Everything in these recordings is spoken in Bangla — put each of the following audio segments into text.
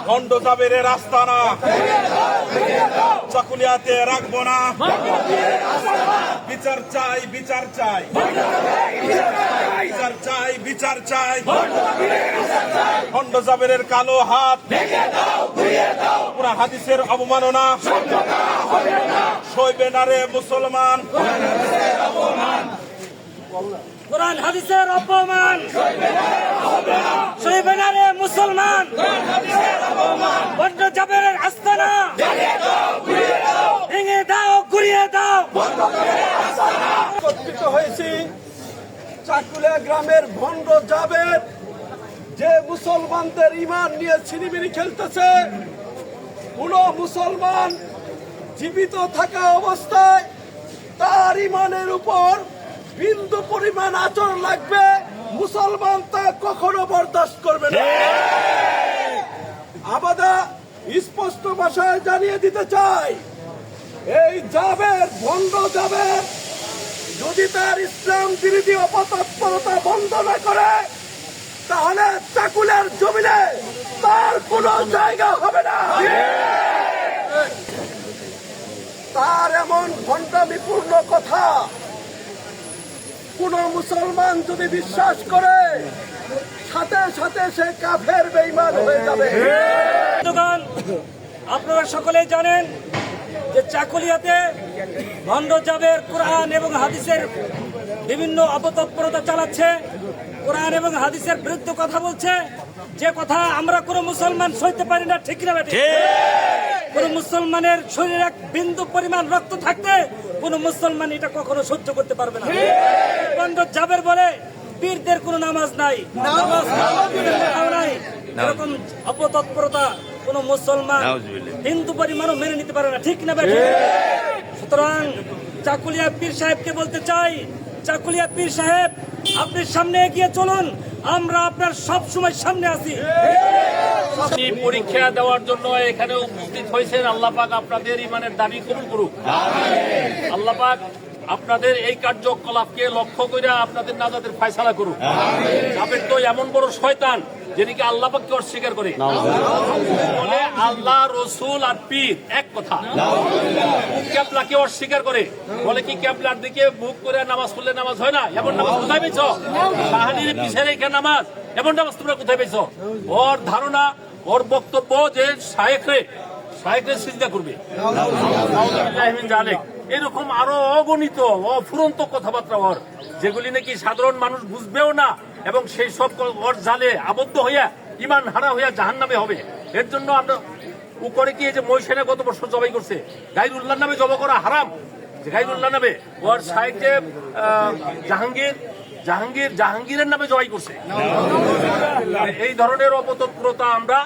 ভণ্ড জাবেরের আস্তানা চাকুলিয়াতে রাখবো না। বিচার চাই, বিচার চাই, বিচার চাই, বিচার চাই। ভণ্ড জাবেরের কালো হাত, কোরআন হাদিসের অবমাননা সইবে না রে মুসলমান। কোরআন হাদিসের অপমান সইবে না রে মুসলমান। ভণ্ড জাবেরের আস্তানা ভেঙে দাও, ঘুরিয়ে দাও। একত্রিত হয়েছি চাকুলিয়া গ্রামের ভণ্ড জাবের যে মুসলমানদের ঈমান নিয়ে ছিনিমিনি খেলতেছে। কোন মুসলমান জীবিত থাকা অবস্থায় তার ঈমানের উপর বিন্দু পরিমাণ আঁচড় লাগবে, মুসলমান তা কখনো বরদাস্ত করবে না। আমরা স্পষ্ট ভাষায় জানিয়ে দিতে চাই, এই জাবের ভণ্ড জাবের যদি তার ইসলাম বিরোধী অপতৎপরতা বন্ধ না করে, তাহলে চাকুলিয়ার জমিনে তার কোনো জায়গা হবে না। তার এমন ভণ্ডামিপূর্ণ কথা কোন মুসলমান যদি বিশ্বাস করে, সাথে সাথে সে কাফের বেঈমান হয়ে যাবে। আপনারা সকলেই জানেন যে চাকুলিয়াতে ভণ্ড জাবের কোরআন এবং হাদিসের বিভিন্ন অপতৎপরতা চালাচ্ছে, কোরআন এবং হাদিসের বিরুদ্ধে কথা বলছে, যে কথা আমরা কোনো মুসলমান সইতে পারি না। ঠিক না বেঠিক? কোন মুসলমানের শরীরে এক বিন্দু পরিমাণ রক্ত থাকতে কোন মুসলমান এটা কখনো সহ্য করতে পারবে না। ভণ্ড জাবের বলে পীরদের কোনো নামাজ নাই, নাই, এরকম অপতৎপরতা কোন মুসলমান বিন্দু পরিমাণও মেনে নিতে পারে না। ঠিক না বেঠিক? সুতরাং চাকুলিয়া পীর সাহেবকে বলতে চাই, চাকুলিয়া পীর সাহেব আপনি সামনে এগিয়ে চলুন, আমরা আপনার সব সময় সামনে আছি। পরীক্ষা দেওয়ার জন্য এখানে উপস্থিত হয়েছেন। আল্লাহ পাক আপনাদের ঈমানের দাবি কবুল করুক। আল্লাহ পাক আপনাদের এই কার্যকলাপকে লক্ষ্য করে আপনাদের নাজাতের ফয়সালা করুক। জাবের তো এমন বড় শয়তান যেদিকে আল্লাহ পাককে অস্বীকার করে, বলে আল্লাহ রসুল আর পীর এক কথা। ক্যাবলাকে অস্বীকার করে, বলে কি ক্যাবলার দিকে মুখ করে নামাজ পড়লে নামাজ হয় না? এমন নামাজ কোথায় পেয়েছ? শাহানির পিছের এখানে নামাজ, এমন নামাজ তোমরা কোথায় পেয়েছ? ওর ধারণা, ওর বক্তব্য যে শায়েখরে সিজদা করবে। এরকম আরো অগণিত অফুরন্ত কথাবার্তা ওর, যেগুলি নাকি সাধারণ মানুষ বুঝবেও না, এবং সেই সব ওর জালে আবদ্ধ হইয়া ঈমান হারা হইয়া জাহান্নামে হবে। এর জন্য আমরা উপরে কি যে মহিষেনে গত বছর জবাই করছে, গায়রুল্লাহর নামে জবা করা হারাম। গায়রুল্লাহ নামে ওর সাহেবকে জাহাঙ্গীরের নামে জবাই করছে। এই ধরনের অপতৎপরতা আমরা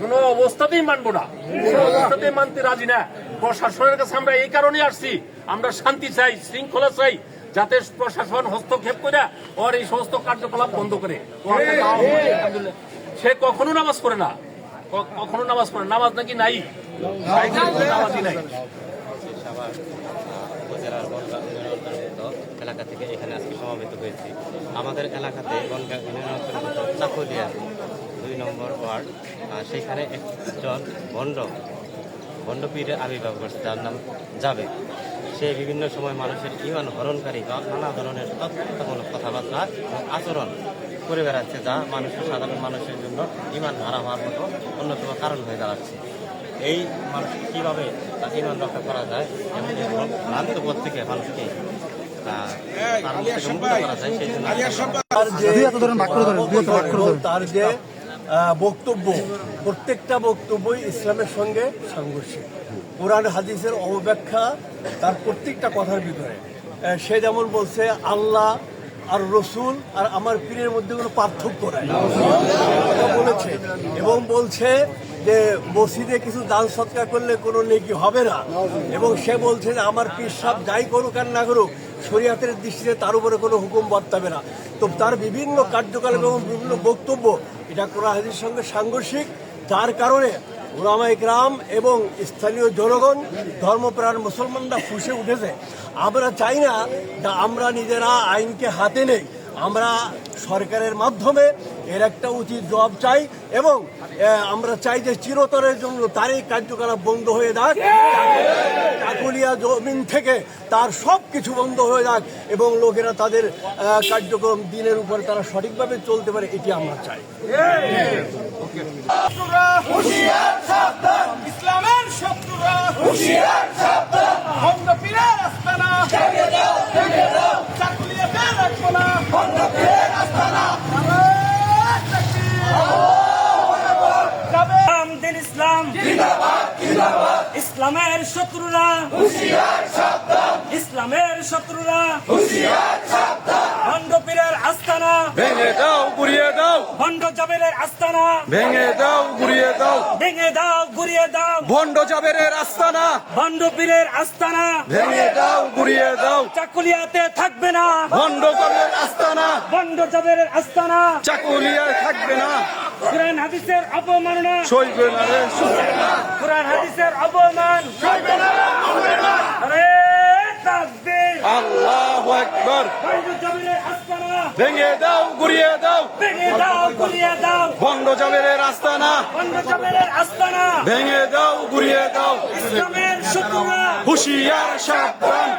কোনো অবস্থাতেই মানবো না, কোনো অবস্থাতেই মানতে রাজি না। প্রশাসনের কাছে আমরা এই কারণে আসছি, আমরা শান্তি চাই, শৃঙ্খলা চাই, যাতে প্রশাসন হস্তক্ষেপ করে ওর এই সমস্ত কার্যকলাপ বন্ধ করে। সে কখনো নামাজ পড়ে না, কখনো নামাজ পড়ে, নামাজ নাকি নাই, নামাজই নাই। এলাকা থেকে এখানে আজকে সমবেত হয়েছি। আমাদের এলাকাতে বনগাঁ ইউনিয়ন চাকুলিয়া 2 নম্বর ওয়ার্ড, সেখানে একজন ভণ্ড পীরের আবির্ভাব করছে, যার নাম জাবের। সে বিভিন্ন সময় মানুষের ঈমান হরণকারী বা নানা ধরনের তথ্যমূলক কথাবার্তা আচরণ করে বেড়াচ্ছে, যা সাধারণ মানুষের জন্য ঈমান হারা হওয়ার মতো অন্যতম কারণ হয়ে দাঁড়াচ্ছে। এই মানুষ কীভাবে তার ঈমান রক্ষা করা যায় এবং ভ্রান্ত পথ থেকে মানুষকে তার যে বক্তব্য, প্রত্যেকটা বক্তব্যই ইসলামের সঙ্গে সাংঘর্ষিক। কোরআন হাদিসের অবব্যাখ্যা তার প্রত্যেকটা কথার ভিতরে। সে যেমন বলছে আল্লাহ আর রসুল আর আমার পীরের মধ্যে কোনো পার্থক্য নাই বলেছে, এবং বলছে যে মসজিদে কিছু দান সৎকার করলে কোনো নেকি হবে না, এবং সে বলছে যে আমার পীর সাহেব যাই করুক আর না করুক শরীয়তের দৃষ্টিতে তার উপরে কোনো হুকুম বর্তাবে না। তো তার বিভিন্ন কার্যকলাপ এবং বিভিন্ন বক্তব্য এটা কোরআন হাদিসের সঙ্গে সাংঘর্ষিক, যার কারণে উলামায়ে কেরাম এবং স্থানীয় জনগণ, ধর্মপ্রাণ মুসলমানরা ফুঁসে উঠেছে। আমরা চাই না যে আমরা নিজেরা আইনকে হাতে নেই, আমরা সরকারের মাধ্যমে এর একটা উচিত জবাব চাই এবং আমরা চাই যে চিরতরের জন্য তার এই কার্যকলাপ বন্ধ হয়ে যাক, চাকুলিয়া জমিন থেকে তার সব কিছু বন্ধ হয়ে যাক এবং লোকেরা তাদের কার্যক্রম দিনের উপর তারা সঠিকভাবে চলতে পারে, এটি আমরা চাই। ইসলামের শত্রুরা হুঁশিয়ার সাবধান, ভণ্ড পীরের আস্তানা চাকুলিয়াতে রাখবো না, ভণ্ড পীরের আস্তানা। দিন ইসলাম ইসলামের শত্রুরা ইসলামের শত্রুরা ভণ্ড পীরের আস্তানা ভেঙে দাও গুড়িয়ে দাও, ভণ্ড জাবেরের আস্তানা ভেঙে দাও গুড়িয়ে দাও, ভেঙে দাও গুড়িয়ে দাও, ভণ্ড জাবেরের আস্তানা ভণ্ড পীরের আস্তানা ভেঙে দাও গুড়িয়ে দাও, চাকুলিয়াতে থাকবে না, ভণ্ড জাবের আস্তানা ভণ্ড জাবেরের আস্তানা চাকুলিয়ায় থাকবে না, কুরআন হাদিসের অপমাননা, সইবে না রে কুরআন হাদিসের অপমান, আরে তাকবীর, আল্লাহু আকবার। ভণ্ড জাবেরের আস্তানা ভেঙে দাও গুড়িয়ে দাও, ভেঙে দাও গুড়িয়ে দাও, ভণ্ড জাবেরের আস্তানা ভণ্ড জাবেরের আস্তানা ভেঙে দাও গুড়িয়ে দাও, ইসলামের শত্রুরা হুঁশিয়ার সাবধান।